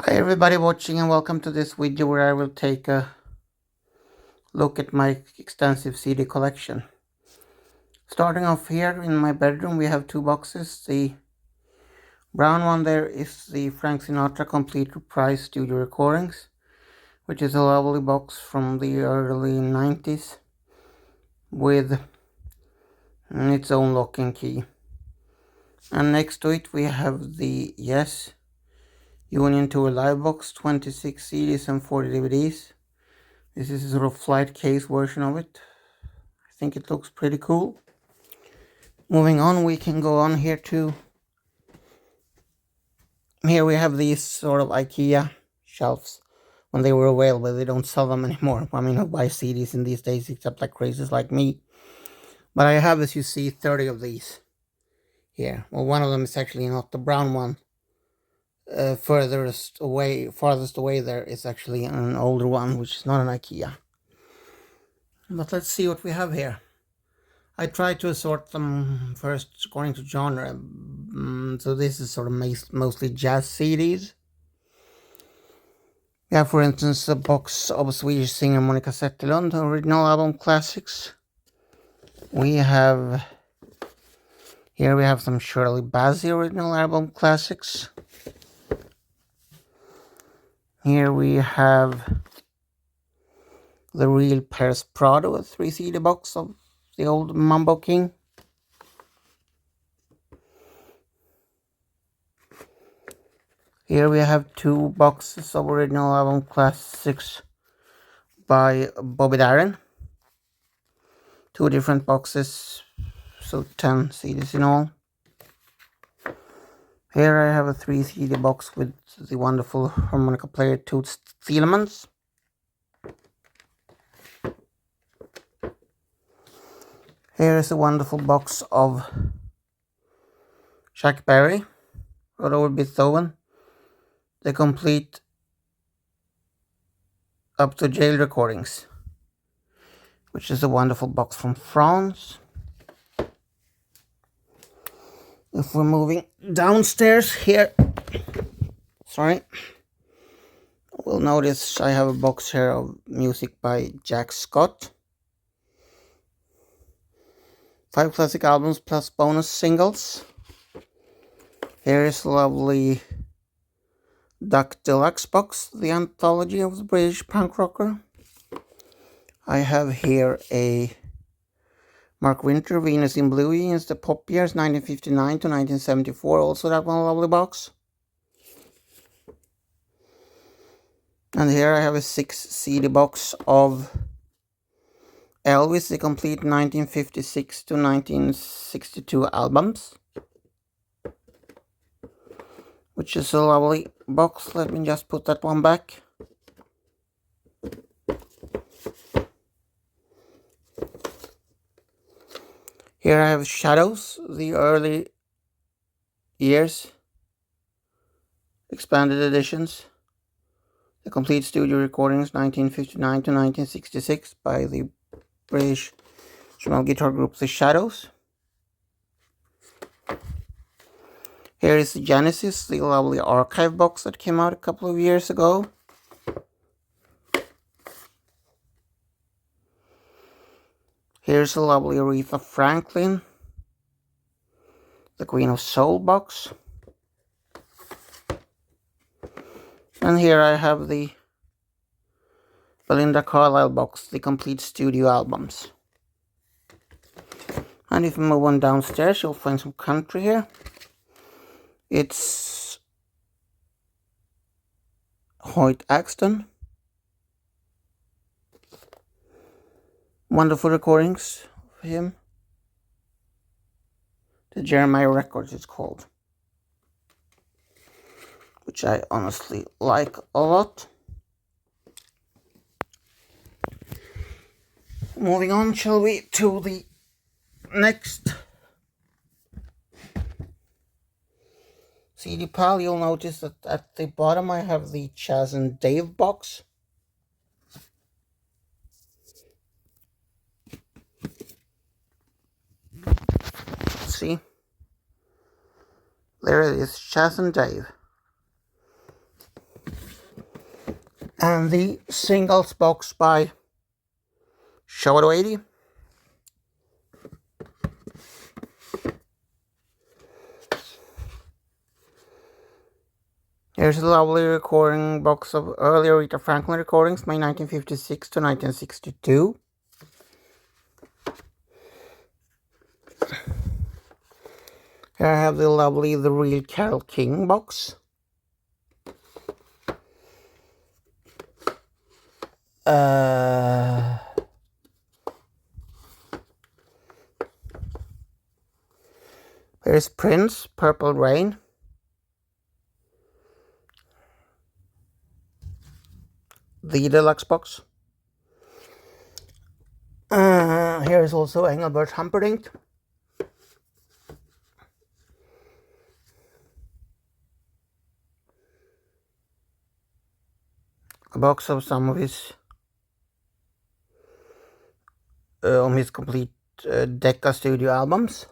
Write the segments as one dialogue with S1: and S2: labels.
S1: Hi everybody watching and welcome to this video where I will take a look at my extensive CD collection. Starting off here in my bedroom we have two boxes. The brown one there is the Frank Sinatra Complete Reprise Studio Recordings, which is a lovely box from the early 90s with its own lock and key. And next to it we have the Yes Union Tour Live Box, 26 CDs and 40 DVDs. This is a sort of flight case version of it. I think it looks pretty cool. Moving on, we can go on here to... Here we have these sort of IKEA shelves. When they were available, they don't sell them anymore. I mean, who buys CDs in these days except like crazies like me? But I have, as you see, 30 of these here. Well, one of them is actually not the brown one. Farthest away there is actually an older one, which is not an IKEA. But let's see what we have here. I tried to sort them first according to genre. So this is sort of mostly jazz CDs. We have, for instance, a box of Swedish singer Monica Zetterlund original album classics. Here we have some Shirley Bassey original album classics. Here we have the Real Paris Prado, a 3 CD box of the old Mambo King. Here we have two boxes of original album classics by Bobby Darin. Two different boxes, so 10 CDs in all. Here I have a 3 CD box with the wonderful harmonica player Toots Thielemans. Here is a wonderful box of Chuck Berry, Robert Beethoven, the complete Up to Jail recordings, which is a wonderful box from France. If we're moving downstairs here, we'll notice I have a box here of music by Jack Scott. 5 classic albums plus bonus singles. Here is a lovely Duck Deluxe box, the anthology of the British punk rocker. I have here a Mark Winter, Venus in Blue Jeans, the pop years 1959 to 1974, also that one lovely box. And here I have a 6 CD box of Elvis, the complete 1956 to 1962 albums, which is a lovely box. Let me just put that one back. Here I have Shadows, the early years, expanded editions, the complete studio recordings 1959 to 1966 by the British instrumental guitar group The Shadows. Here is the Genesis, the lovely archive box that came out a couple of years ago. Here's a lovely Aretha Franklin, the Queen of Soul box. And here I have the Belinda Carlisle box, the complete studio albums. And if you move on downstairs, you'll find some country here. It's Hoyt Axton. Wonderful recordings of him. The Jeremiah Records it's called, which I honestly like a lot. Moving on, shall we, to the next CD pile. You'll notice that at the bottom I have the Chas and Dave box. See, there it is, Chas and Dave. and the singles box by Showa 80. Here's a lovely recording box of early Aretha Franklin recordings, May 1956 to 1962. Here I have the lovely The Real Carole King box. Here's Prince, Purple Rain. The deluxe box. Here is also Engelbert Humperdinck. A box of some of his complete Decca studio albums.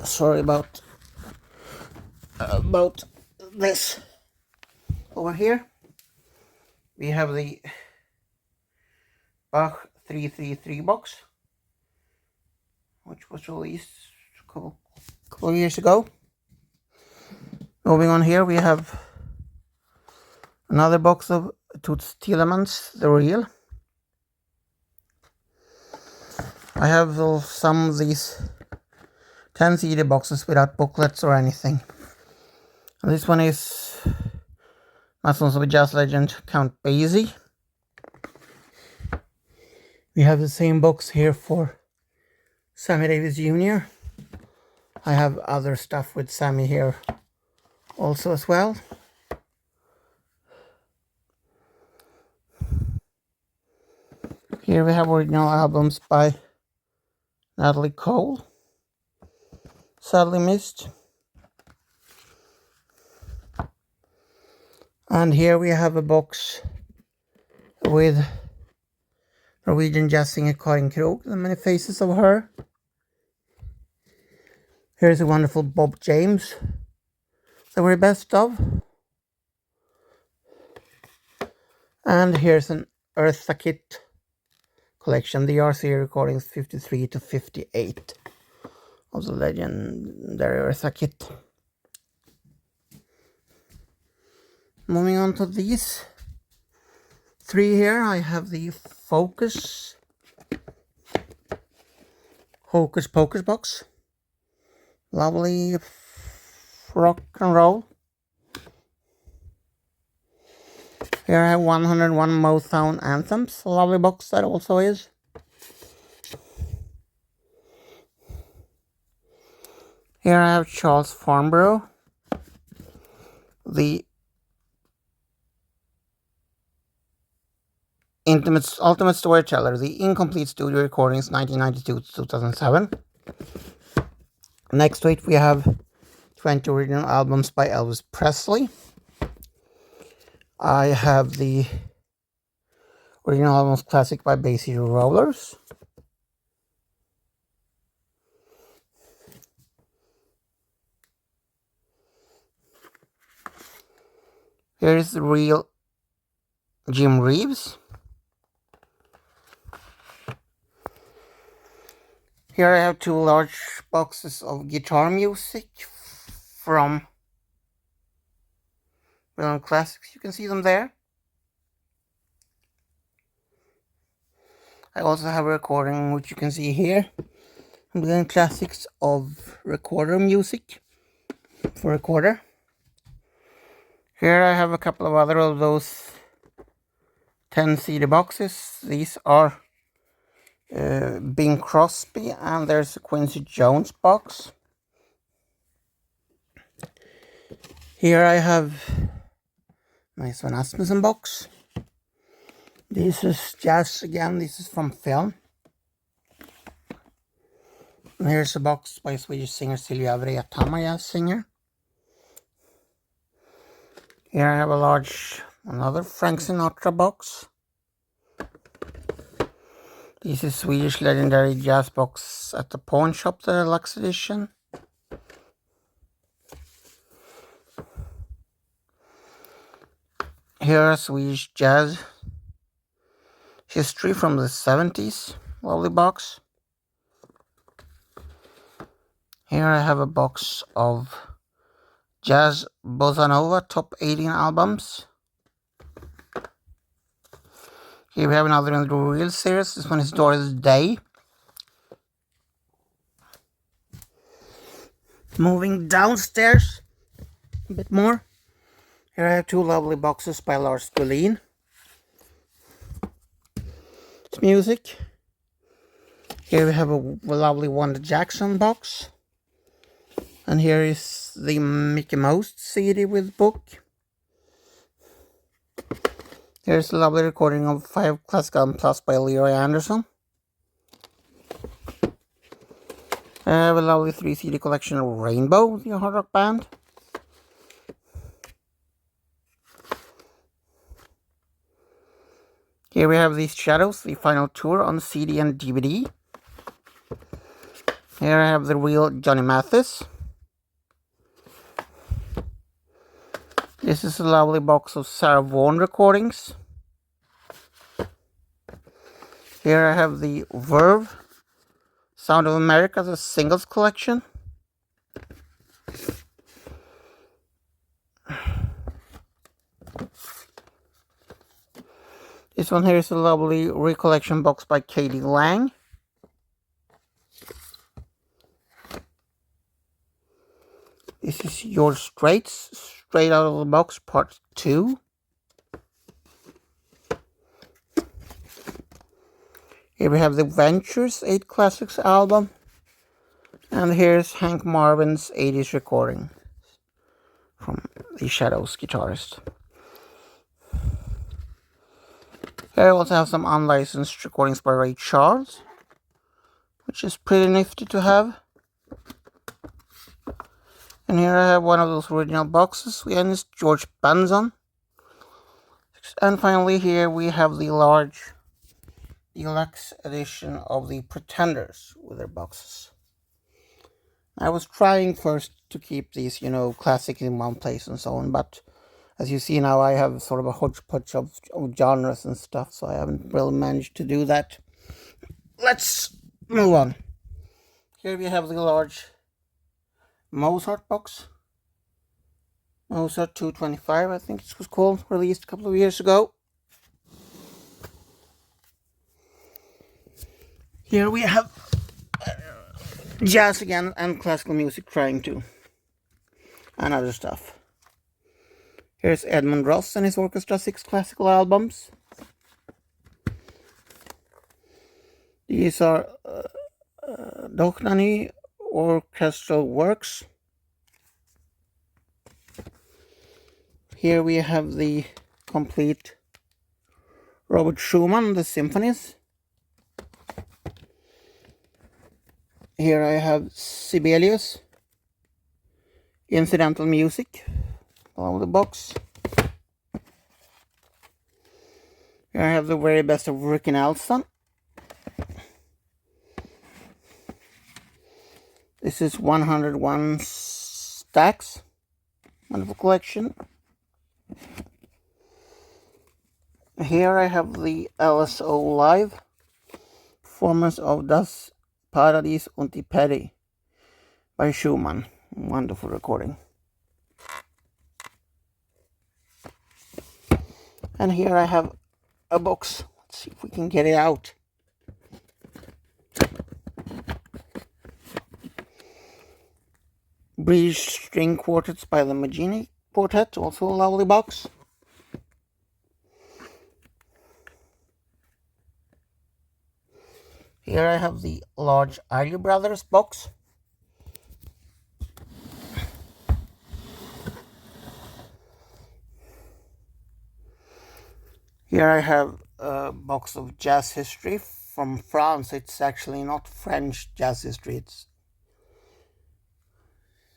S1: Sorry about this. Over here we have the Bach 333 box, which was released a couple of years ago. Moving on, here we have another box of Toots Thielemans, The Real. I have some of these 10 CD boxes without booklets or anything. And this one is Masons of Jazz legend Count Basie. We have the same box here for Sammy Davis Jr. I have other stuff with Sammy here also as well. Here we have original albums by Natalie Cole, sadly missed. And here we have a box with Norwegian jazz singer Karin Krog, The Many Faces of Her. Here's a wonderful Bob James, The Very Best Of. And here's an Eartha Kitt collection, the RCA recordings 53 to 58 of the legendary Eartha Kitt. Moving on to these three here, I have the Focus Hocus Pocus box. Lovely rock and roll. Here I have 101 Motown Anthems. A lovely box that also is. Here I have Charles Farnborough, the Ultimate Storyteller, the incomplete studio recordings 1992 to 2007. Next to it we have 20 original albums by Elvis Presley. I have the original albums classic by Bay City Rollers. Here is The Real Jim Reeves. Here I have two large boxes of guitar music from Well Classics. You can see them there. I also have a recording which you can see here. Well Classics of recorder music for recorder. Here I have a couple of other of those 10 CD boxes. These are Bing Crosby, and there's a Quincy Jones box. Here I have nice Van Asmussen box. This is jazz again. This is from film. And here's a box by Swedish singer Sylvia Vrethammar, jazz singer. Here I have another Frank Sinatra box. This is Swedish legendary jazz box at the pawn shop, the deluxe edition. Here a Swedish jazz history from the 70s. Lovely box. Here I have a box of Jazz Bossa Nova Top 18 albums. Here we have another in the Real series. This one is Doris Day. Moving downstairs a bit more. Here I have two lovely boxes by Lars Gullin. It's music. Here we have a lovely Wanda Jackson box. And here is the Mickey Mouse CD with book. Here's a lovely recording of 5 Classic Album Plus by Leroy Anderson. I have a lovely 3 CD collection of Rainbow, the hard rock band. Here we have these Shadows, the final tour on CD and DVD. Here I have the real Johnny Mathis. This is a lovely box of Sarah Vaughan recordings. Here I have the Verve Sound of America, the singles collection. This one here is a lovely recollection box by Katie Lang. This is George Strait's Straight Out of the Box Part 2. Here we have the Ventures 8 Classics album. And here's Hank Marvin's 80s recording from the Shadows guitarist. Here I also have some unlicensed recordings by Ray Charles, which is pretty nifty to have. And here I have one of those original boxes. We have this George Benson. And finally here we have the large deluxe edition of the Pretenders with their boxes. I was trying first to keep these, classic in one place and so on, but as you see now I have sort of a hodgepodge of genres and stuff, so I haven't really managed to do that. Let's move on. Here we have the large Mozart box. Mozart 225, I think it was called, released a couple of years ago. Here we have jazz again and classical music trying to, and other stuff. Here's Edmund Ross and his orchestra 6 classical albums. These are Dochnany orchestral works. Here we have the complete Robert Schumann, the symphonies. Here I have Sibelius, incidental music, all the box. Here I have the very best of Ricky Nelson. This is 101 stacks, wonderful collection. Here I have the LSO Live performance of Das Paradies und die Peri by Schumann. Wonderful recording. And here I have a box. Let's see if we can get it out. British string quartets by the Maggini Quartet, also a lovely box. Here I have the large Isley Brothers box. Here I have a box of jazz history from France. It's actually not French jazz history,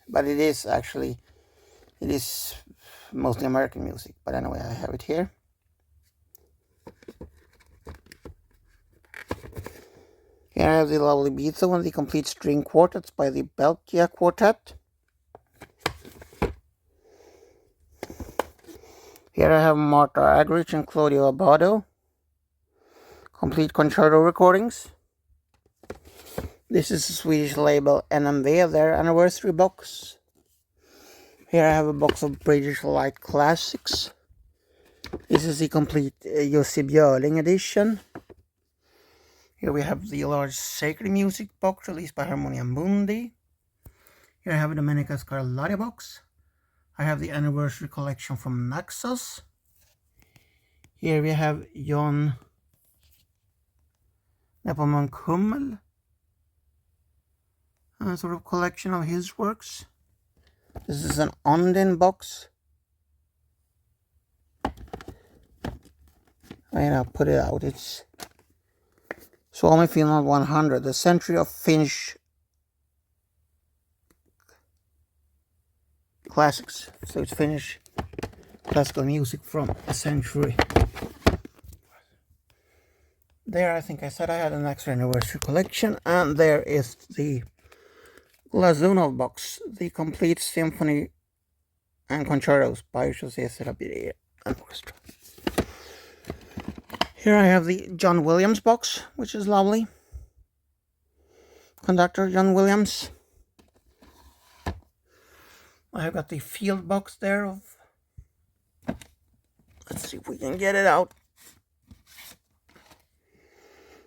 S1: but it is mostly American music. But anyway, I have it here. Here I have the lovely Beethoven, the complete string quartets by the Belkia Quartet. Here I have Marta Argerich and Claudio Abbado, complete concerto recordings. This is a Swedish label NMV, their anniversary box. Here I have a box of British Light Classics. This is the complete Jussi Björling edition. Here we have the large Sacred Music box released by Harmonia Mundi. Here I have a Domenica Scarlatti box. I have the anniversary collection from Naxos. Here we have John Nepomuk Hummel, a sort of collection of his works. This is an Ondine box. I'll put it out. It's Suomi Finland 100, the century of Finnish classics. So it's Finnish classical music from a century. There, I think I said I had an extra anniversary collection, and there is the Glazunov box, the complete symphony and concertos by José Sarabia and orchestra. Here I have the John Williams box, which is lovely. Conductor John Williams. I have got the field box there of, let's see if we can get it out.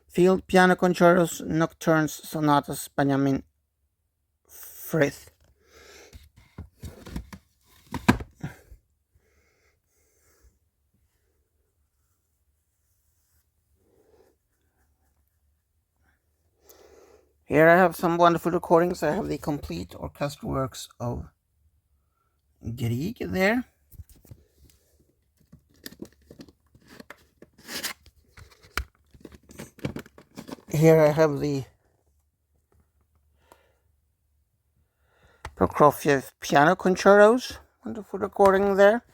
S1: Field piano concertos, nocturnes, sonatas, Benjamin Frith. Here I have some wonderful recordings. I have the complete orchestral works of Grieg there. Here I have the Prokofiev piano concertos. Wonderful recording there.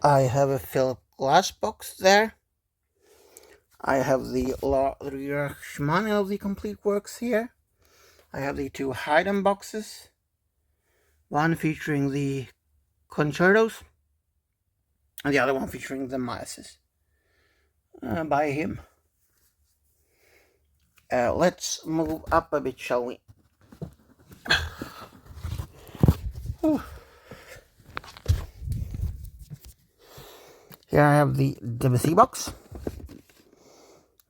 S1: I have a Philip Glass box there. I have the Rachmaninoff of the complete works here. I have the two Haydn boxes. One featuring the concertos, and the other one featuring the masses by him. Let's move up a bit, shall we? Here I have the Debussy box,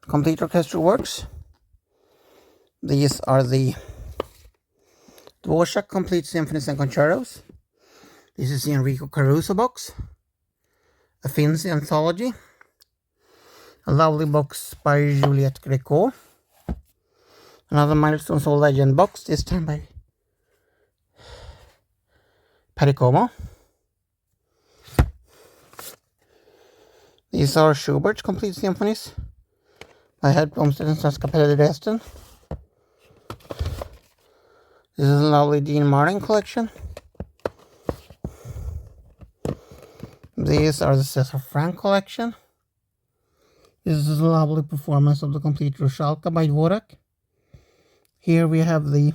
S1: complete orchestral works. These are the Dvorak complete symphonies and concertos. This is the Enrico Caruso box, a Finzi anthology, a lovely box by Juliette Greco, another Milestone Soul Legend box, this time by Pericomo. These are Schubert's complete symphonies by Hed Blomstedt and Staatskapelle de Dresden. This is a lovely Dean Martin collection. These are the César Franck collection. This is a lovely performance of the complete Rusalka by Dvorak. Here we have the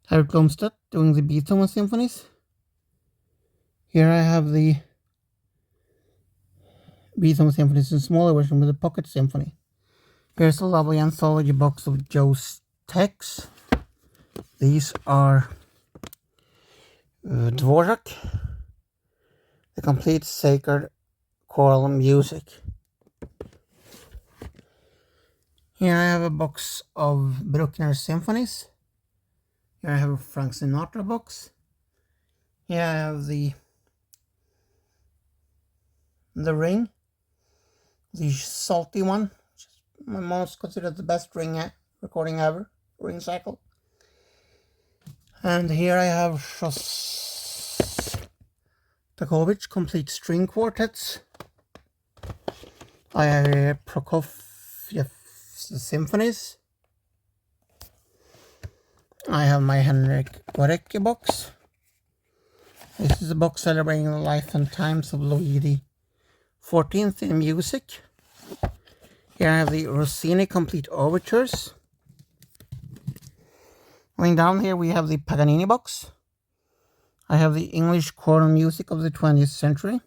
S1: Hed Blomstedt doing the Beethoven symphonies. Here I have the Beethoven symphonies in smaller version with a pocket symphony. Here's a lovely anthology box of Joe's texts. These are Dvorak, the complete sacred choral music. Here I have a box of Bruckner symphonies. Here I have a Frank Sinatra box. Here I have the Ring, the salty one, which is my most considered the best ring recording ever, Ring Cycle. And here I have Shostakovich complete string quartets. I have Prokofiev symphonies. I have my Henryk Gorecki box. This is a box celebrating the life and times of Louis XIV in music. Here I have the Rossini complete overtures. Going down here, we have the Paganini box. I have the English choral music of the 20th century.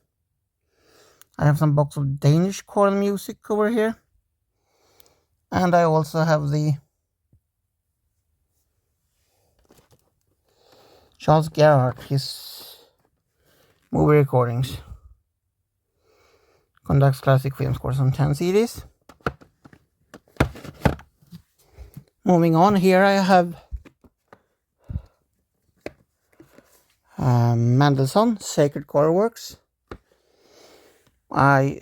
S1: I have some box of Danish choral music over here. And I also have the Charles Gerhardt, his movie recordings. Conducts classic film scores on 10 CDs. Moving on, here I have Mendelssohn Sacred Choral Works. A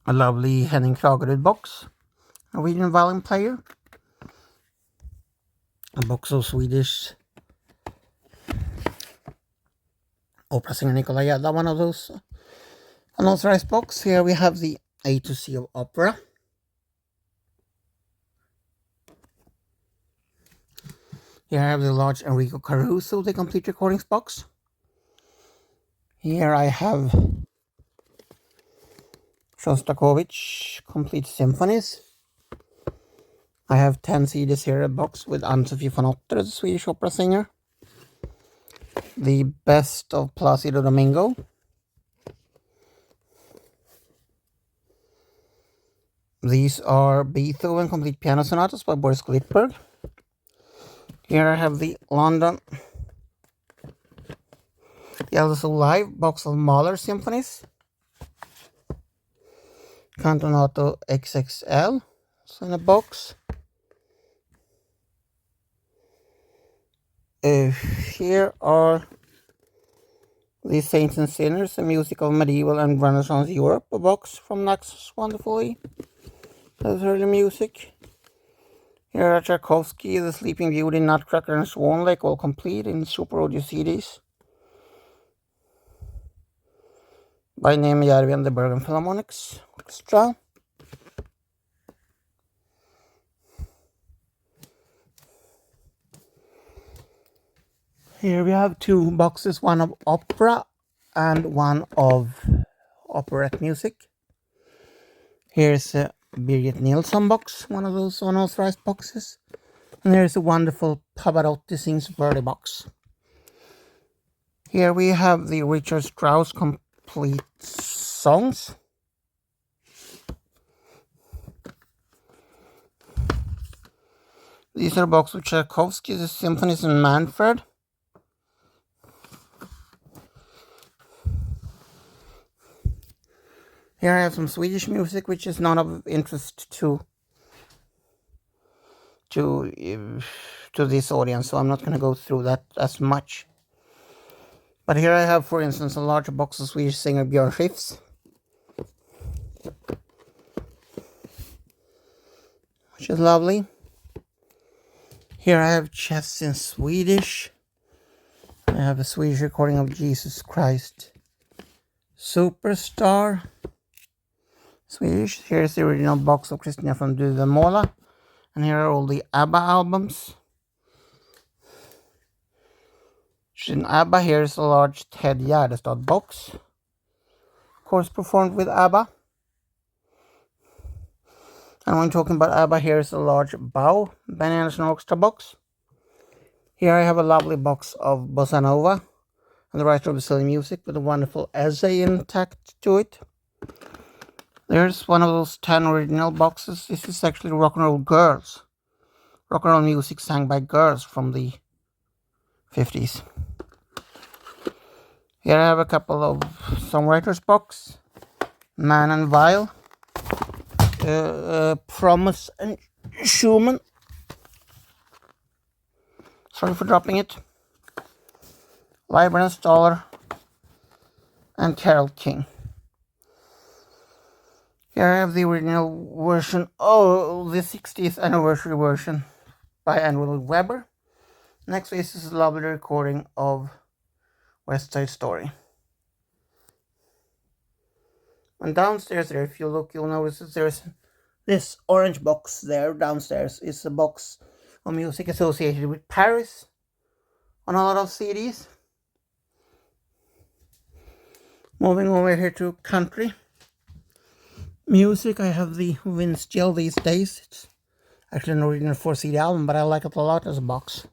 S1: lovely Henning Kragerud box, Norwegian violin player, a box of Swedish opera singer Nikolai Gedda, one of those unauthorized box. Here we have the A to C of opera. Here I have the large Enrico Caruso, the complete recordings box. Here I have Shostakovich complete symphonies. I have 10 CDs here, a box with Ann-Sofie von Otter, the Swedish opera singer. The best of Placido Domingo. These are Beethoven complete piano sonatas by Boris Glitberg. Here I have the London Yellow Live box of Mahler symphonies. Cantonato XXL, so in a box. Here are the Saints and Sinners, a music of medieval and Renaissance Europe, a box from Naxos Wonderfully. That's early music. Here are Tchaikovsky, The Sleeping Beauty, Nutcracker, and Swan Lake, all complete in Super Audio CDs. By Neeme Järvi and the Bergen Philharmonics Orchestra. Here we have two boxes, one of opera and one of operette music. Here's a Birgit Nilsson box, one of those unauthorized boxes. And there's a wonderful Pavarotti Sings Verdi box. Here we have the Richard Strauss complete songs. These are a box of Tchaikovsky, the Symphonies in Manfred. Here I have some Swedish music, which is not of interest to this audience, so I'm not going to go through that as much. But here I have, for instance, a large box of Swedish singer Björn Skifs, which is lovely. Here I have chess in Swedish. I have a Swedish recording of Jesus Christ Superstar. Swedish. Here's the original box of Christina from Duvemåla. And here are all the ABBA albums. In ABBA, here's a large Ted Gärdestad box. Of course, performed with ABBA. And when talking about ABBA, here's a large Bau Benny Andersson Orchestra box. Here I have a lovely box of Bossa Nova and the writer of Brazilian music with a wonderful essay intact to it. There's one of those 10 original boxes. This is actually Rock and Roll Girls. Rock and roll music sang by girls from the 50s. Here I have a couple of songwriters box. Man and Vial. Promise and Schumann. Sorry for dropping it. Leiber and Stoller. And Carole King. Here I have the original version, the 60th anniversary version by Andrew Lloyd Webber. Next is this lovely recording of West Side Story. And downstairs there, if you look, you'll notice that there's this orange box there. Downstairs is a box of music associated with Paris on a lot of CDs. Moving over here to country Music, I have the Vince Gill these days. It's actually an original 4-CD album, but I like it a lot as a box.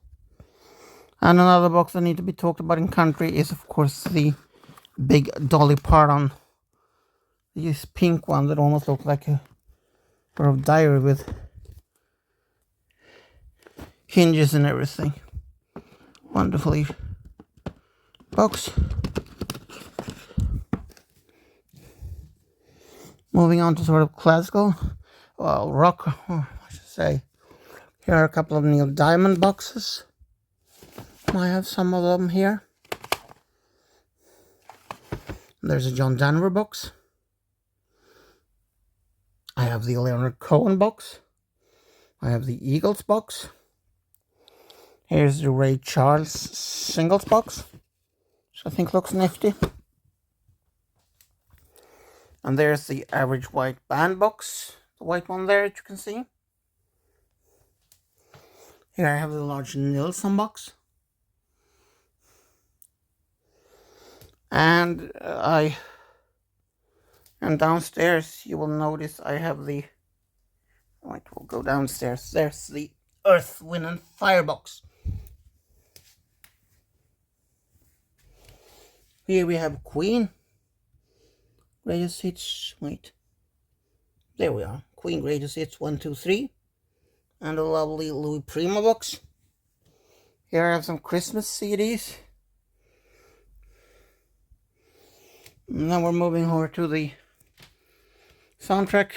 S1: And another box that need to be talked about in country is, of course, the big Dolly Parton. This pink one that almost looks like a sort of diary with hinges and everything. Wonderfully box. Moving on to sort of classical, well, rock, I should say. Here are a couple of Neil Diamond boxes. I have some of them here. There's a John Denver box. I have the Leonard Cohen box. I have the Eagles box. Here's the Ray Charles singles box, which I think looks nifty. And there's the Average White Band box, the white one there that you can see. Here I have the large Nilsson box. And downstairs you will notice I have the, right, we'll go downstairs. There's the Earth, Wind and Fire box. Here we have Queen. Greatest hits, wait. There we are. Queen Greatest Hits 1, 2, 3. And a lovely Louis Prima box. Here I have some Christmas CDs. And then we're moving over to the soundtrack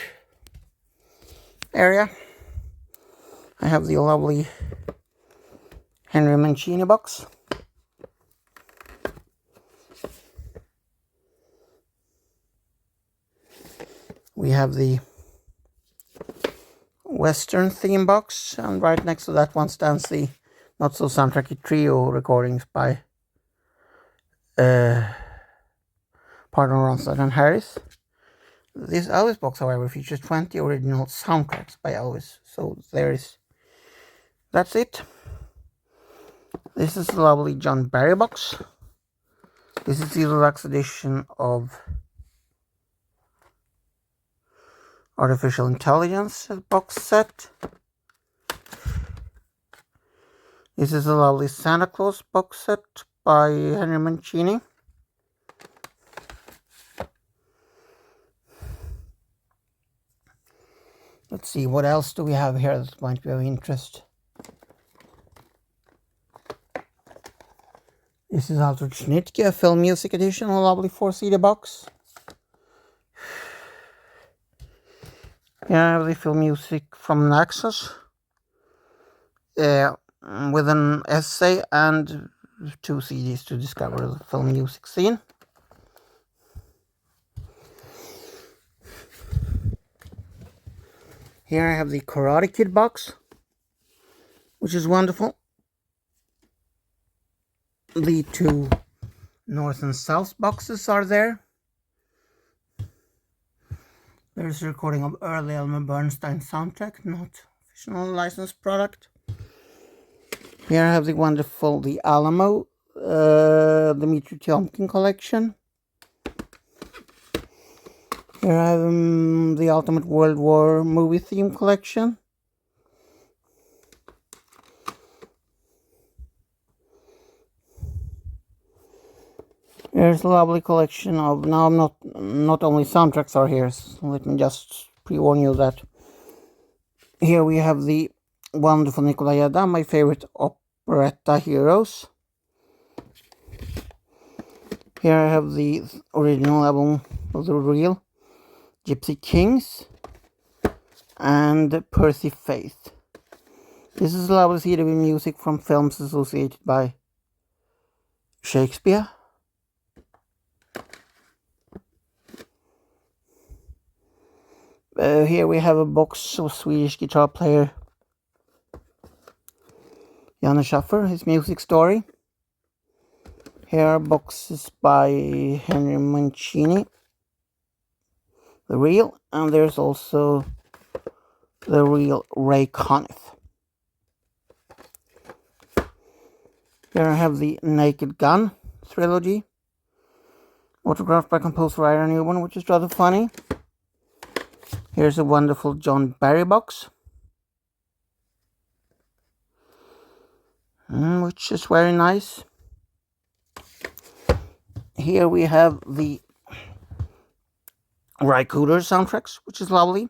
S1: area. I have the lovely Henry Mancini box. We have the Western theme box, and right next to that one stands the not so soundtracky trio recordings by Parton, Ronstadt and Harris. This Elvis box, however, features 20 original soundtracks by Elvis, so that's it. This is the lovely John Barry box. This is the deluxe edition of Artificial Intelligence box set. This is a lovely Santa Claus box set by Henry Mancini. Let's see, what else do we have here that might be of interest? This is Alfred Schnittke, a film music edition, a lovely 4-CD box. Here I have the film music from Naxos, with an essay and 2 CDs to discover the film music scene. Here I have the Karate Kid box, which is wonderful. The 2 North and South boxes are there. There's a recording of early Elmer Bernstein soundtrack, not official licensed product. Here I have the wonderful The Alamo, Dmitry Tiomkin collection. Here I have the Ultimate World War movie theme collection. Here's a lovely collection of, now not only soundtracks are here, so let me just pre-warn you that here we have the wonderful Nikolai Yada, my favorite operetta heroes. Here I have the original album of The Real, Gypsy Kings, and Percy Faith. This is a lovely CD with music from films associated by Shakespeare. Here we have a box of Swedish guitar player Janne Schaffer, his music story. Here are boxes by Henry Mancini, The Real, and there's also The Real Ray Conniff. Here I have the Naked Gun trilogy, autographed by composer Ira Newman, which is rather funny. Here's a wonderful John Barry box, which is very nice. Here we have the Ry Cooder soundtracks, which is lovely,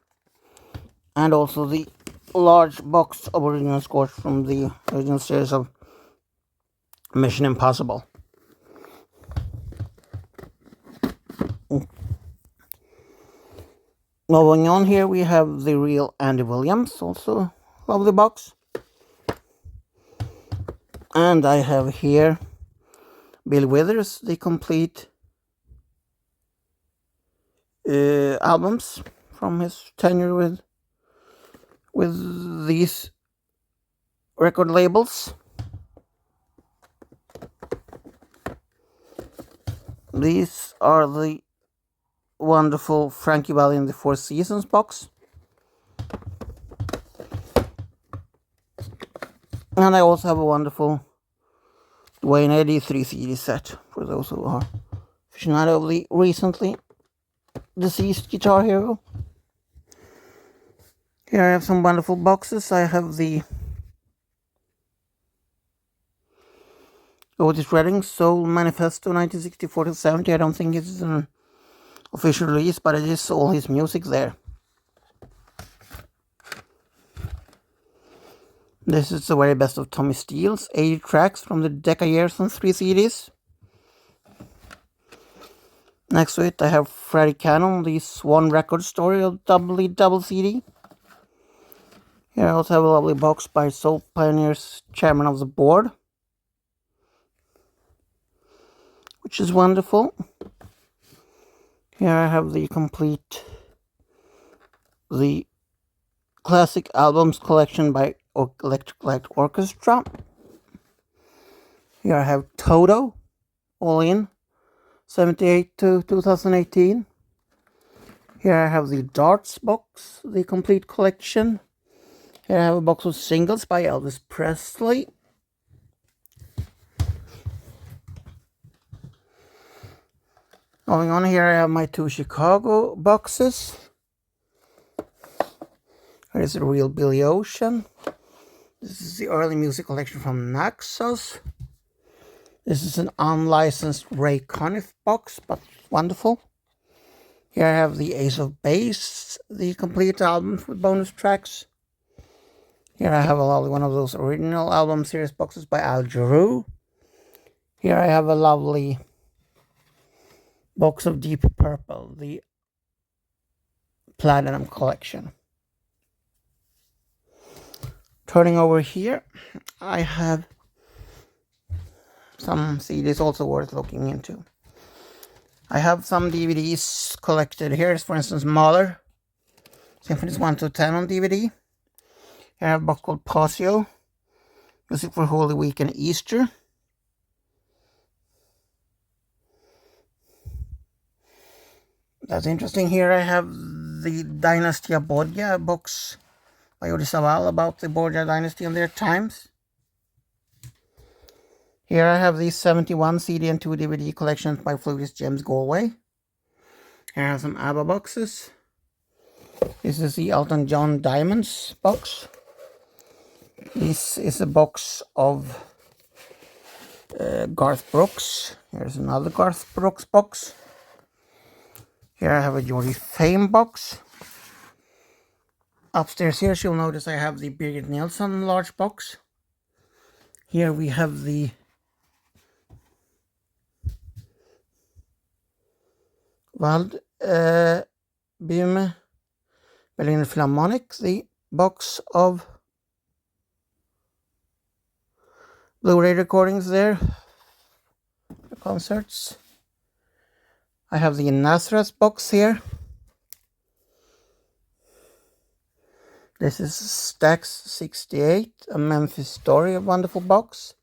S1: and also the large box of original scores from the original series of Mission Impossible. Moving on, here we have the real Andy Williams, also lovely box. And I have here Bill Withers, the complete albums from his tenure with these record labels. These are the wonderful Frankie Valli and the Four Seasons box. And I also have a wonderful Duane Eddy 3 CD set for those who are aficionado of the recently deceased Guitar Hero. Here I have some wonderful boxes. I have the Otis Redding Soul Manifesto 1964-70. I don't think it's an official release, but it is all his music there. This is the very best of Tommy Steele's 80 tracks from the Decca years on 3 CDs. Next to it I have Freddie Cannon, the Swan Record Story of double CD. Here I also have a lovely box by Soul Pioneer's Chairman of the Board, which is wonderful. Here I have the complete classic albums collection by Electric Light Orchestra. Here I have Toto, all in, 78 to 2018. Here I have the Darts box, the complete collection. Here I have a box of singles by Elvis Presley. Going on, here I have my 2 Chicago boxes. Here is the real Billy Ocean. This is the early music collection from Naxos. This is an unlicensed Ray Conniff box, but wonderful. Here I have the Ace of Base, the complete album with bonus tracks. Here I have a lovely one of those original album series boxes by Al Jarreau. Here I have a lovely box of Deep Purple, the Platinum collection. Turning over here, I have some CDs also worth looking into. I have some DVDs collected. Here's, for instance, Mahler, Symphonies 1 to 10 on DVD. Here I have a box called Pasio, Music for Holy Week and Easter. That's interesting. Here I have the Dynastia Borgia box by Jordi Savall about the Borgia dynasty and their times. Here I have the 71 CD and 2 DVD collections by flutist James Galway. Here I have some ABBA boxes. This is the Elton John Diamonds box. This is a box of Garth Brooks. Here's another Garth Brooks box. Here I have a Geordie Fame box. Upstairs here you'll notice I have the Birgit Nilsson large box. Here we have the Wald Böhme Berliner Philharmonic, the box of Blu-ray recordings there, the concerts. I have the Nazareth box here. This is Stax 68, a Memphis Story, a wonderful box.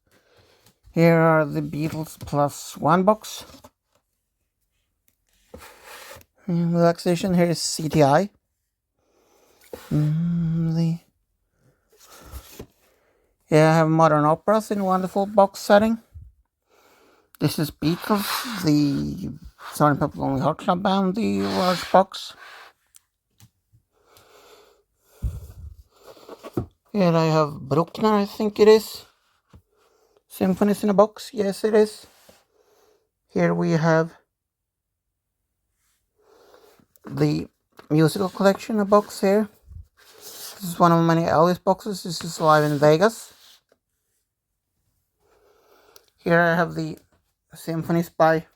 S1: Here are the Beatles Plus One box. Relaxation, here is CTI. Here I have Modern Operas in wonderful box setting. This is Beatles, the Sgt. Pepper's Lonely Hearts Club Band, the large box. Here I have Bruckner, I think it is. Symphonies in a box, yes it is. Here we have the musical collection, a box here. This is one of many Elvis boxes. This is live in Vegas. Here I have the symphonies by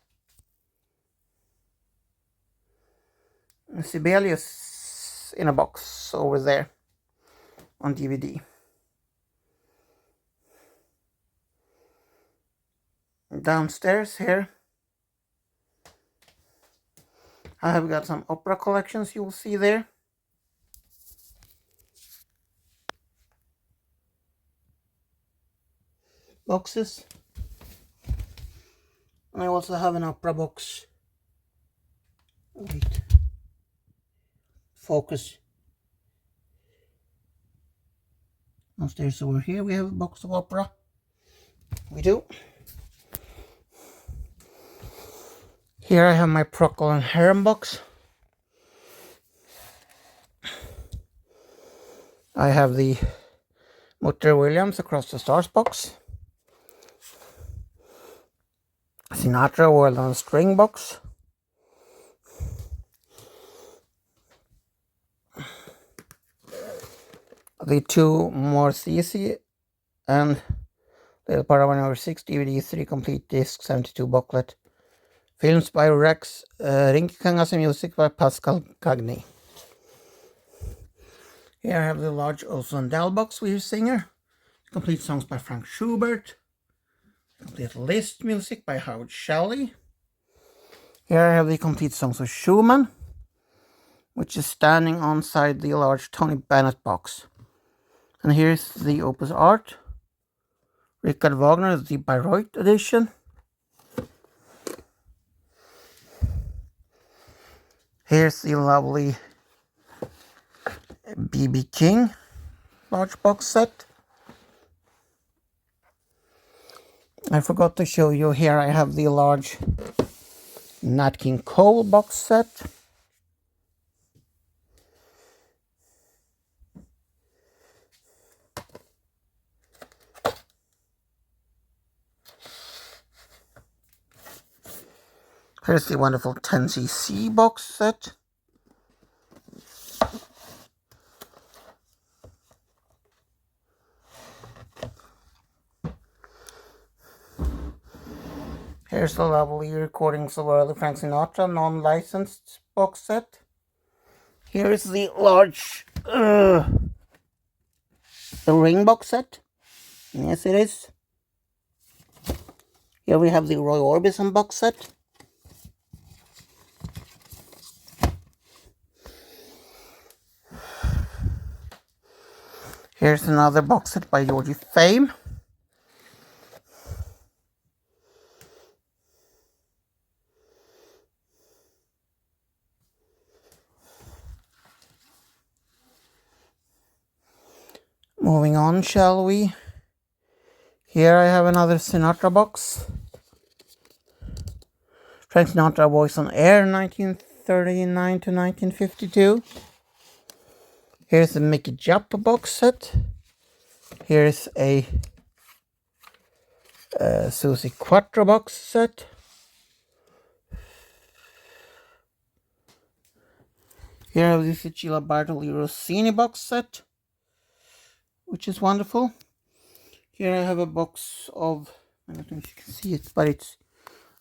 S1: Sibelius in a box over there on DVD. Downstairs here I have got some opera collections you will see there. Boxes. And I also have an opera box. Wait. Focus. Downstairs over here we have a box of opera. We do. Here I have my Procol and Harum box. I have the Mutter Williams Across the Stars box. Sinatra World on String box. The two Morrissey and Little Paravan over 6 DVD, 3 complete discs, 72 booklet. Films by Rex, Rinkekangas, and music by Pascal Cagni. Here I have the large Olson Dell box with singer. Complete songs by Frank Schubert. Complete list music by Howard Shelley. Here I have the complete songs of Schumann, which is standing on side the large Tony Bennett box. And here's the Opus Art. Richard Wagner, the Bayreuth edition. Here's the lovely B.B. King large box set. I forgot to show you, here I have the large Nat King Cole box set. Here's the wonderful 10cc box set. Here's the lovely recordings of early Frank Sinatra non-licensed box set. Here is the large the Ring box set. Yes, it is. Here we have the Roy Orbison box set. Here's another box set by Georgie Fame. Moving on, shall we? Here I have another Sinatra box. Frank Sinatra Voice on Air, 1939 to 1952. Here's a Mickey Japa box set. Here's a Susie Quattro box set. Here I have the Cecilia Bartoli Rossini box set, which is wonderful. Here I have a box of, I don't know if you can see it, but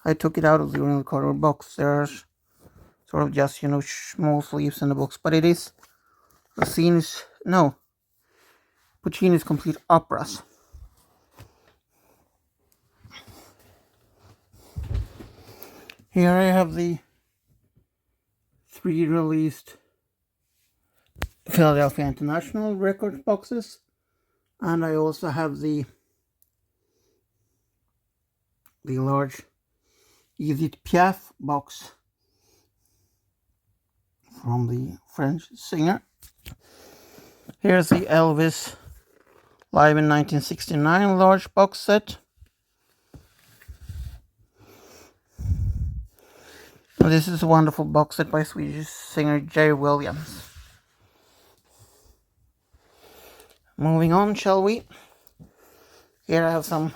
S1: I took it out of the original cardboard box. There's sort of just, small sleeves in the box, but it is Rossini's, no, Puccini's complete operas. Here I have the 3 released Philadelphia International record boxes, and I also have the large Edith Piaf box from the French singer. Here's the Elvis Live in 1969 large box set. And this is a wonderful box set by Swedish singer Jerry Williams. Moving on, shall we? Here I have some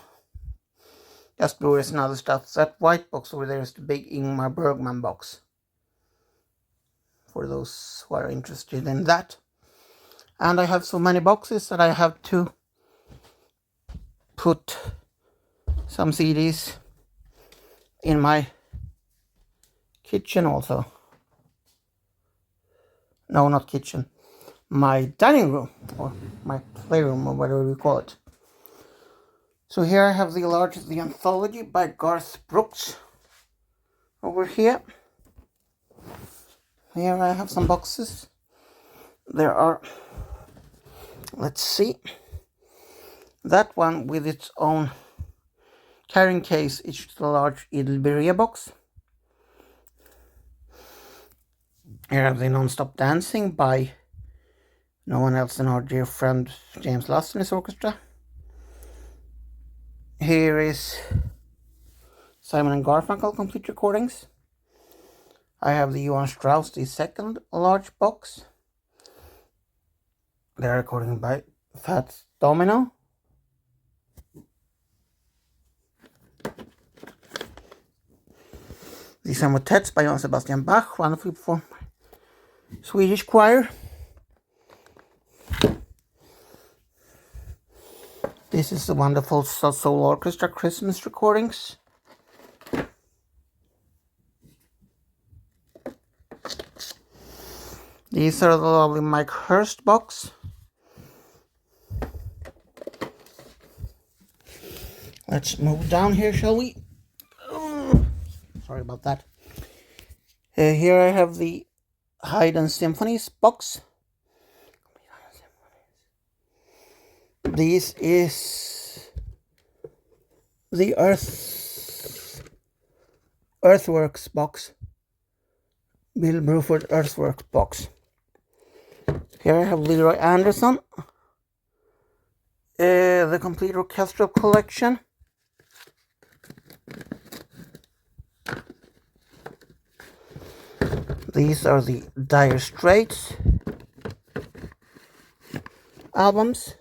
S1: just Blu-rays and other stuff. That white box over there is the big Ingmar Bergman box, for those who are interested in that. And I have so many boxes that I have to put some CDs in my kitchen also. No, not kitchen. My dining room, or my playroom, or whatever we call it. So here I have the Anthology by Garth Brooks over here. Here I have some boxes. There are, let's see, that one with its own carrying case is the large Idel box. Here I have the Non-Stop Dancing by no one else than our dear friend James Last and his orchestra. Here is Simon and Garfunkel complete recordings. I have the Johann Strauss, the second large box. They're recording by Fats Domino. These are motets by Johann Sebastian Bach, wonderfully performed by Swedish choir. This is the wonderful Soul Orchestra Christmas recordings. These are the lovely Mike Hurst box. Let's move down here, shall we? Sorry about that. Here I have the Haydn Symphonies box. This is the Earthworks box. Bill Bruford Earthworks box. Here I have Leroy Anderson. The complete orchestral collection. These are the Dire Straits albums.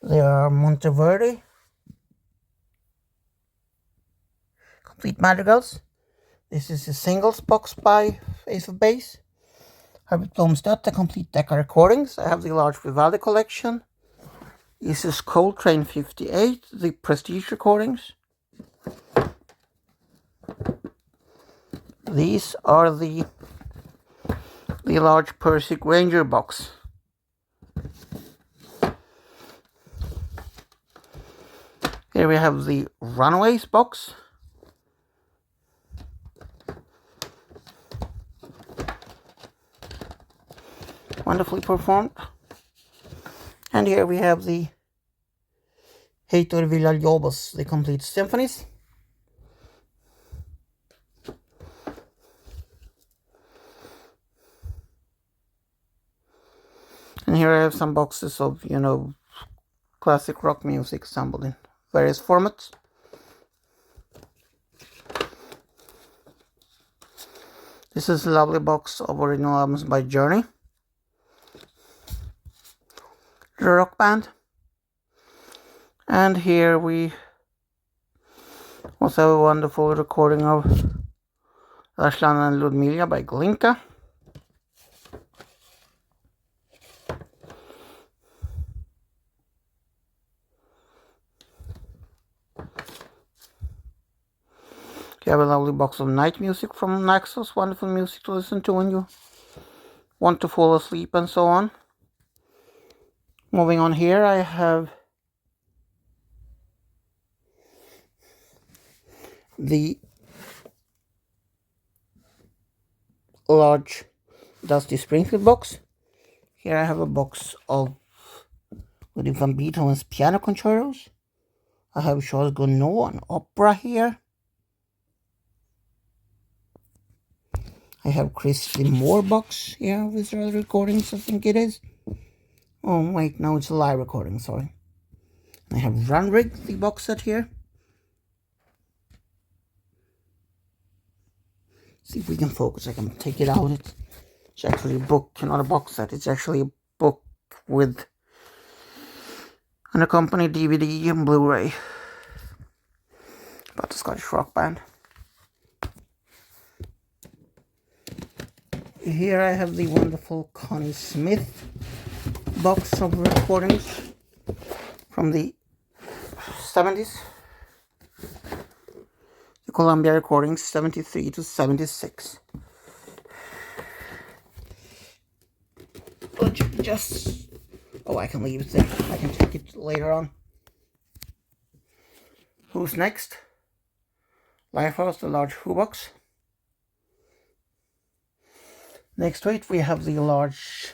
S1: There are Monteverdi complete madrigals. This is a singles box by Ace of Base. Herbert Blomstedt, the complete Decca recordings. I have the large Vivaldi collection. This is Coltrane 58, the Prestige recordings. These are the large Percy Granger box. Here we have the Runaways box. Wonderfully performed. And here we have the Heitor Villa-Lobos, the complete symphonies. And here I have some boxes of, classic rock music assembled in various formats. This is a lovely box of original albums by Journey, the rock band. And here we also have a wonderful recording of Ruslan and Ludmilla by Glinka. You have a lovely box of night music from Naxos, wonderful music to listen to when you want to fall asleep and so on. Moving on here, I have the large Dusty Springfield box. Here I have a box of Ludwig van Beethoven's piano concertos. I have Charles Gounod, an opera here. I have Christy Moore box here with other recordings, I think it is. Oh wait, no, it's a live recording, sorry. I have Runrig, the box set here. See if we can focus, I can take it out, it's It's actually a book, not a box set. It's actually a book with an accompanied DVD and Blu-ray about the Scottish rock band. Here I have the wonderful Connie Smith box of recordings from the 70s. The Columbia recordings 73 to 76. But just... oh, I can leave it there. I can take it later on. Who's next? Lifehouse, the large Who box. Next to it we have the large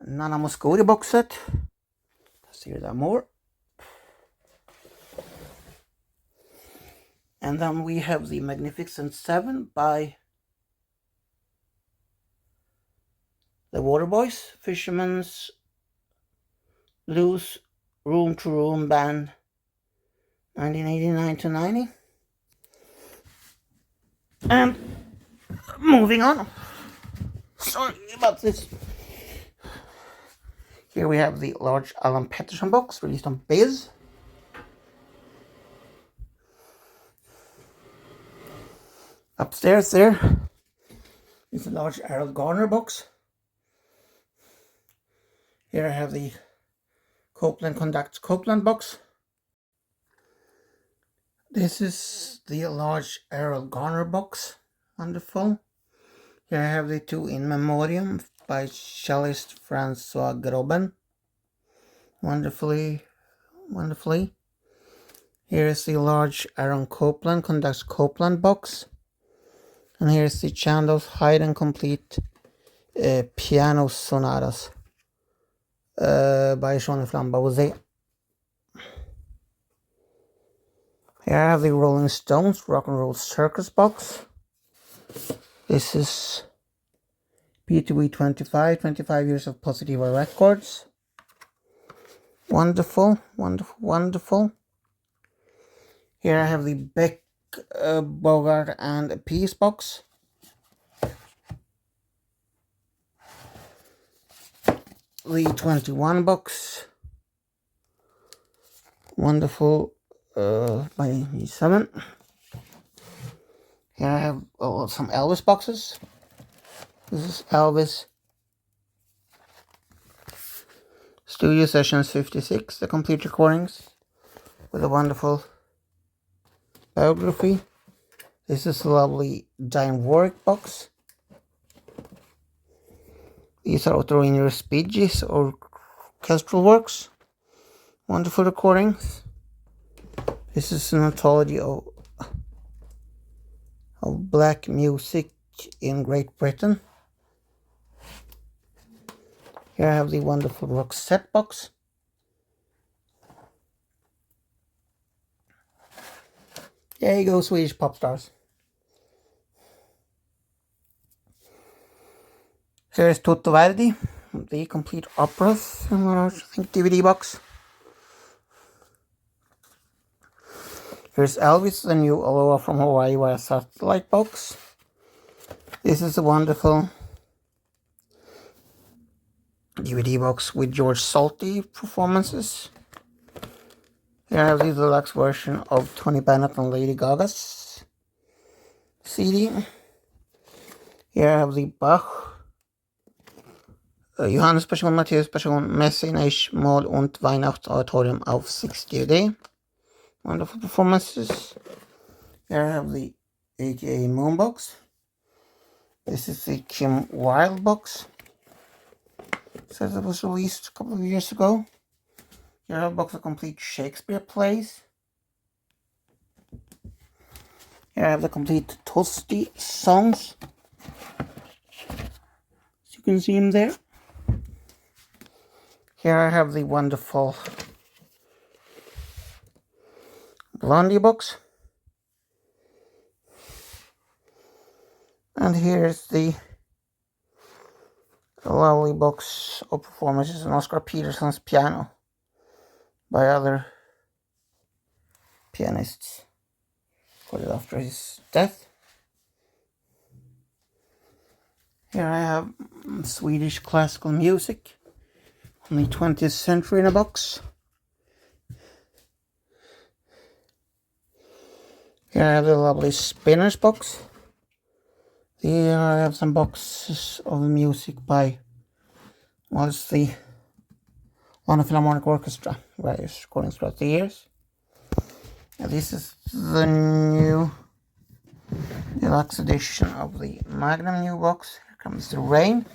S1: Nana Mosconi box set. Let's hear that more. And then we have the Magnificent Seven by the Waterboys, Fisherman's Blues Room to Room Band 1989 to 90. And moving on. Sorry about this. Here we have the large Alan Peterson box released on Biz. Upstairs there is a large Errol Garner box. Here I have the Copeland Conducts Copeland box. This is the large Errol Garner box. Wonderful. Here I have the two In Memoriam by cellist Francois Groben. Wonderfully. Here is the large Aaron Copland Conducts Copeland box. And here's the Chandos Haydn Complete Piano Sonatas by Jean-Flambe Bauzet. Here I have the Rolling Stones Rock and Roll Circus box. This is PTV 25 years of Positiva Records. Wonderful. Here I have the Beck, Bogart and Peace box. The 21 box. Wonderful by 7. Here I have some Elvis boxes. This is Elvis Studio Sessions 56, the complete recordings with a wonderful biography. This is a lovely Dionne Warwick box. These are Otto Rainier Speeches or orchestral works. Wonderful recordings. This is an anthology of black music in Great Britain. Here I have the wonderful Roxette box. There you go, Swedish pop stars. Here's Toto Verdi, the complete operas, I think DVD box. Here's Elvis, the new Aloha from Hawaii via satellite box. This is a wonderful DVD box with George Salty performances. Here I have the deluxe version of Tony Bennett and Lady Gaga's CD. Here I have the Bach, Johannes Passion, Matthäus Passion, Messe in Eichmal und Weihnachtsoratorium auf 6 DVD. Wonderful performances. Here I have the AKA Moon box. This is the Kim Wilde box. Says it was released a couple of years ago. Here I have a box of complete Shakespeare plays. Here I have the complete Tosti songs. As you can see them there. Here I have the wonderful Blondie box. And here's the lovely box of performances on Oscar Peterson's piano by other pianists put it after his death. Here I have Swedish classical music from the 20th century in a box. Here I have the lovely Spinners box. Here I have some boxes of music by the London Philharmonic Orchestra, various recordings throughout the years. And this is the new deluxe edition of the Magnum new box. Here comes the rain.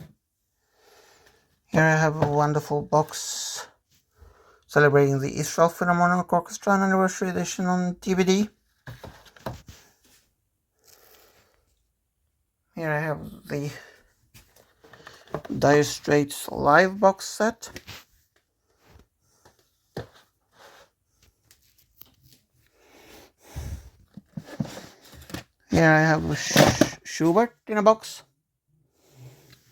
S1: Here I have a wonderful box celebrating the Israel Philharmonic Orchestra anniversary edition on DVD. Here I have the Dire Straits live box set. Here I have Schubert in a box.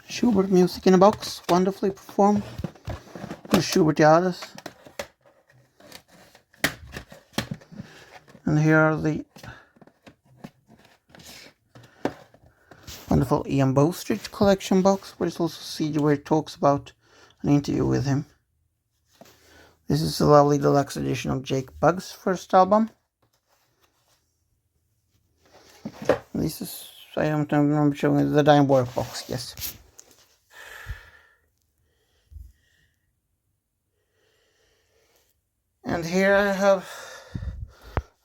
S1: Schubert music in a box, wonderfully performed. The Schubertiades. And here are the wonderful Ian Bostridge collection box, where there's also a CD where it talks about an interview with him. This is a lovely deluxe edition of Jake Bugg's first album. This is, I don't remember showing the Dime Work box, yes. And here I have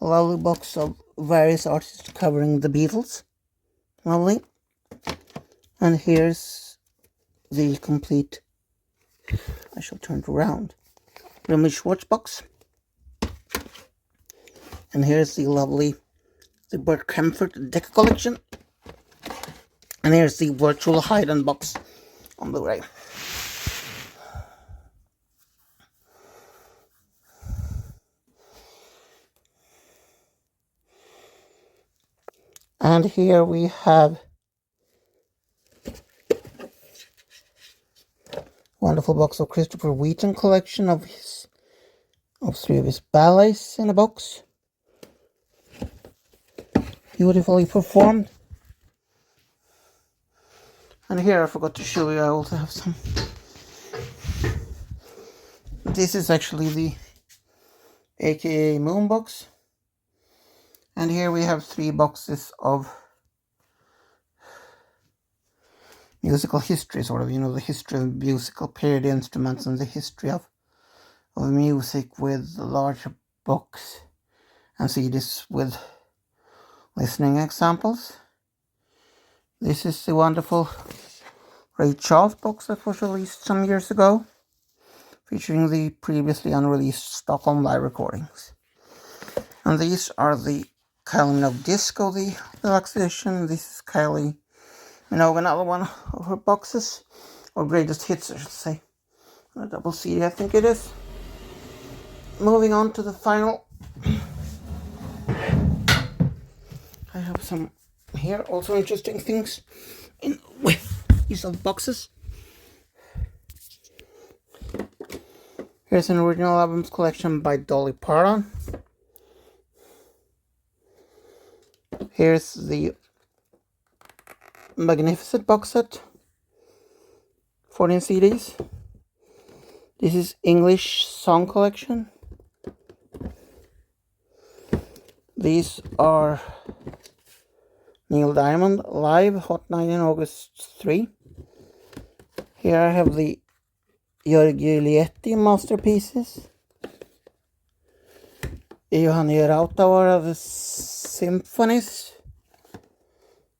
S1: a lovely box of various artists covering the Beatles. Lovely. And here's the complete, I shall turn it around, Remy Schwartz box. And here's the lovely, the Bert Kaempfert Decca collection. And here's the virtual Haydn box on Blu-ray. And here we have a wonderful box of Christopher Wheaton collection of three of his ballets in a box. Beautifully performed. And here I forgot to show you, I also have some. This is actually the AKA Moon box. And here we have 3 boxes of musical history, sort of, the history of musical period instruments and the history of music, with larger books and CDs with listening examples. This is the wonderful Ray Charles box that was released some years ago, featuring the previously unreleased Stockholm live recordings. And these are the Kylie Minogue Disco, the deluxe edition. This is Kylie Minogue, another one of her boxes, or greatest hits, I should say. A double CD, I think it is. Moving on to the final. I have some here, also interesting things in these of boxes. Here's an original albums collection by Dolly Parton. Here's the Magnificent box set, 14 CDs. This is English song collection. These are Neil Diamond live, Hot 9 in August 3. Here I have the György Ligeti masterpieces. The Johannes Rautavaara, the symphonies.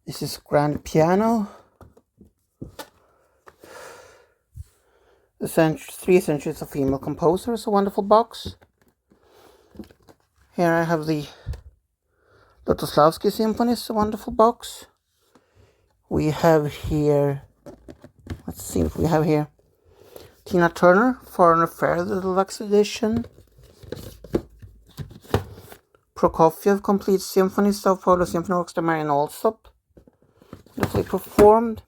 S1: This is Grand Piano. The 3 Centuries of Female Composers, a wonderful box. Here I have the Lutosławski Symphonies, a wonderful box. We have here, let's see what we have here. Tina Turner, Foreign Affair, the deluxe edition. Prokofiev, Complete Symphony, Sao Paulo Symphony Orchestra, Marian Alsop. Wonderfully performed.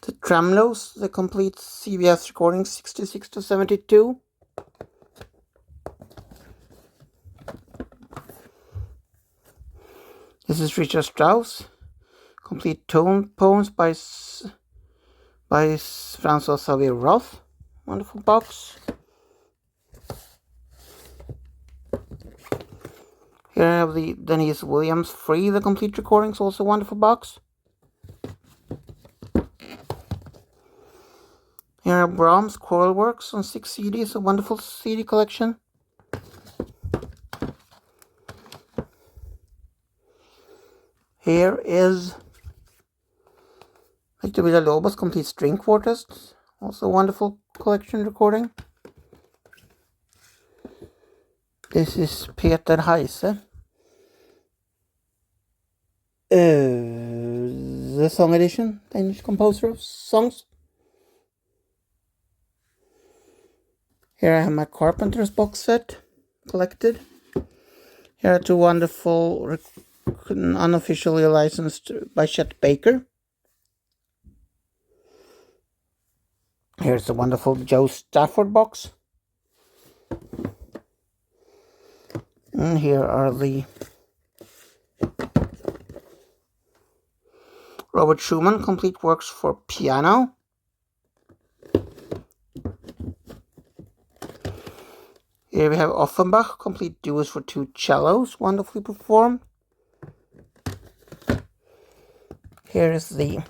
S1: The Tremlos, the complete CBS recording, 66 to 72. This is Richard Strauss, complete tone poems by Francois Xavier Roth. Wonderful box. Here I have the Denise Williams Free, the complete recordings, also a wonderful box. Here are Brahms Choral Works on 6 CDs, a wonderful CD collection. Here is Victor Villalobos Complete String Quartet, also a wonderful collection recording. This is Peter Heise, the song edition, Danish composer of songs. Here I have my Carpenters box set collected. Here are two wonderful, unofficially licensed by Chet Baker. Here's a wonderful Joe Stafford box. And here are the Robert Schumann Complete Works for Piano. Here we have Offenbach Complete Duos for 2 cellos, wonderfully performed. Here is the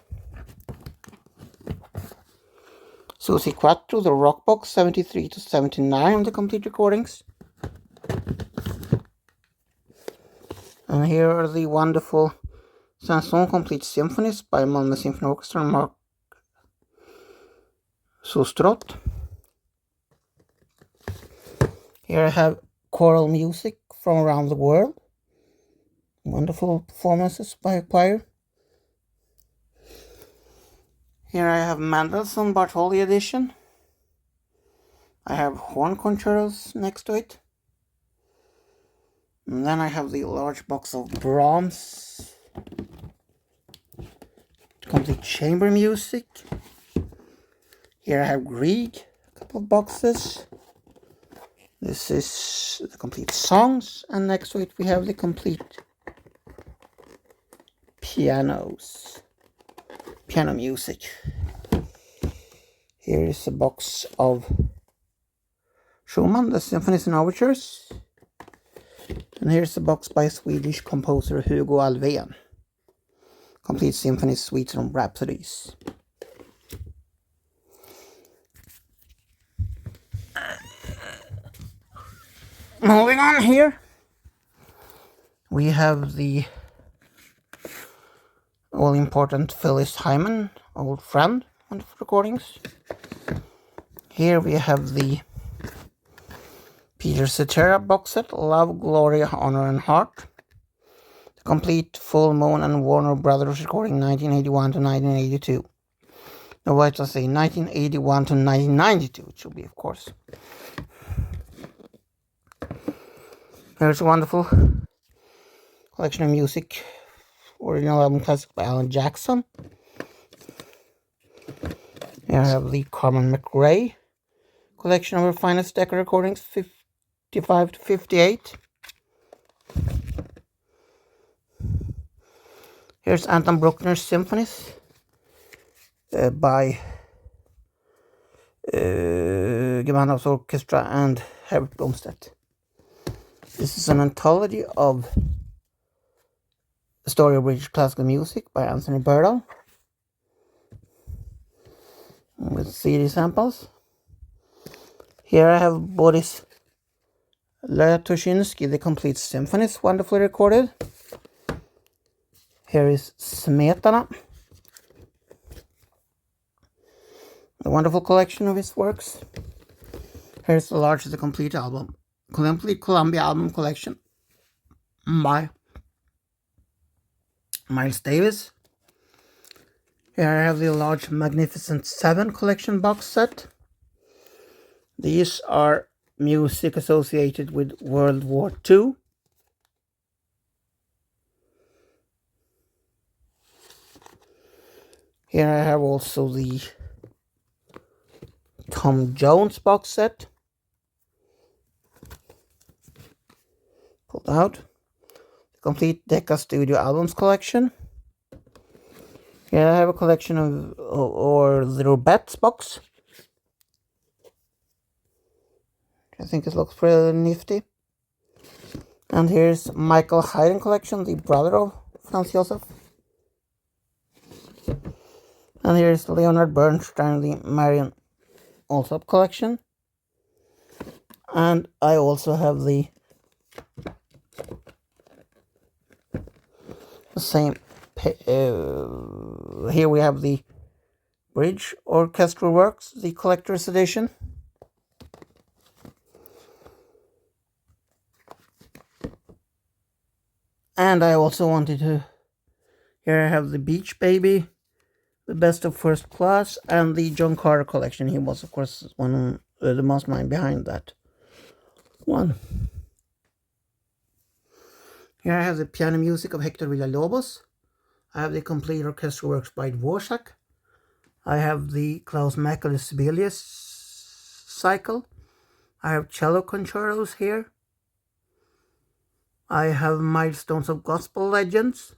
S1: Susi Quattro, the Rock Box 73 to 79 on the complete recordings. And here are the wonderful Sanson Complete Symphonies by Malmö Symphony Orchestra and Mark Sustrot. Here I have choral music from around the world. Wonderful performances by a choir. Here I have Mendelssohn Bartholdy edition. I have horn concertos next to it. And then I have the large box of Brahms Complete Chamber Music. Here I have Grieg, a couple of boxes. This is the complete songs, and next to it we have the complete piano music. Here is a box of Schumann, the symphonies and overtures. And here's a box by Swedish composer Hugo Alfvén. Complete symphonies, suites and rhapsodies. Moving on here, we have the all-important Phyllis Hyman, old friend, wonderful recordings. Here we have the Peter Cetera box set, Love, Glory, Honor and Heart. The complete Full Moon and Warner Brothers recording 1981 to 1982. No, why should I say 1981 to 1992, it should be, of course. Here's a wonderful collection of music, original album classic by Alan Jackson. Here I have the Carmen McRae collection of her finest Decca recordings, 55 to 58. Here's Anton Bruckner's symphonies by Germanhaus Orchestra and Herbert Blomstedt. This is an anthology of the story of British classical music by Anthony Birrell with CD samples. Here I have Boris Latoshinsky, the complete symphonies, wonderfully recorded. Here is Smetana, a wonderful collection of his works. Here's the large, the complete album, complete Columbia album collection by Miles Davis. Here I have the large Magnificent 7 collection box set. These are music associated with World War II. Here I have also the Tom Jones box set. Pulled out. The complete Decca Studio Albums collection. Here I have a collection of or little bats box. I think it looks pretty nifty. And here's Michael Haydn collection, the brother of Franz Josef. And here's Leonard Bernstein, the Marion Alsop collection. And I also have the same. Here we have the Bridge Orchestral Works, the collector's edition. And I also wanted to. Here I have the Beach Baby, the Best of First Class, and the John Carter collection. He was, of course, one of the mastermind behind that one. Here I have the piano music of Hector Villalobos. I have the complete orchestral works by Dvorak. I have the Klaus Mäkelä Sibelius cycle. I have cello concertos here. I have Milestones of Gospel Legends.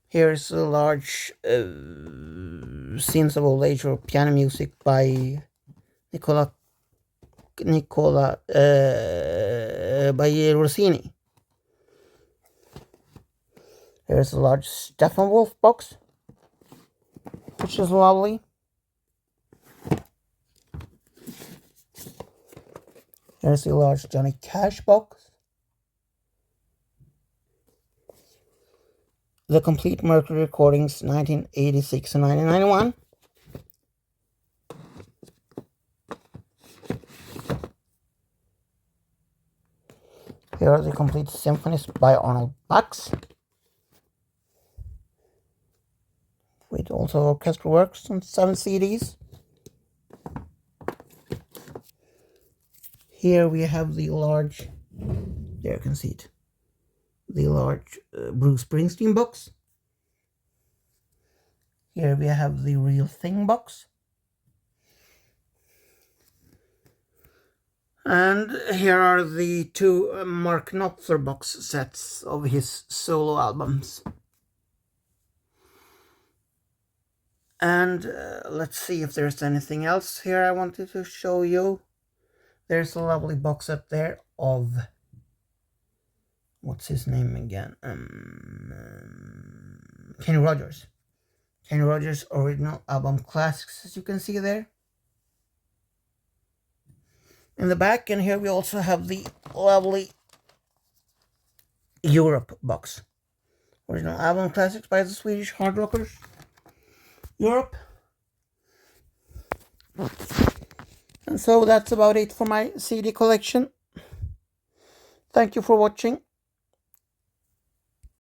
S1: Here's a large Scenes of Old Age or piano music by Nicola by Rossini. Here's a large Steppenwolf box, which is lovely. Here's a large Johnny Cash box. The complete Mercury recordings 1986 and 1991. Here are the complete symphonies by Arnold Bax, with also orchestral works on 7 CDs. Here we have the large, there you can see it, the large Bruce Springsteen box. Here we have the Real Thing box. And here are the 2 Mark Knopfler box sets of his solo albums. And let's see if there's anything else here I wanted to show you. There's a lovely box set there of, what's his name again? Kenny Rogers. Kenny Rogers' original album classics, as you can see there in the back. And here we also have the lovely Europe box. Original album classics by the Swedish hard rockers. Europe. And so that's about it for my CD collection. Thank you for watching.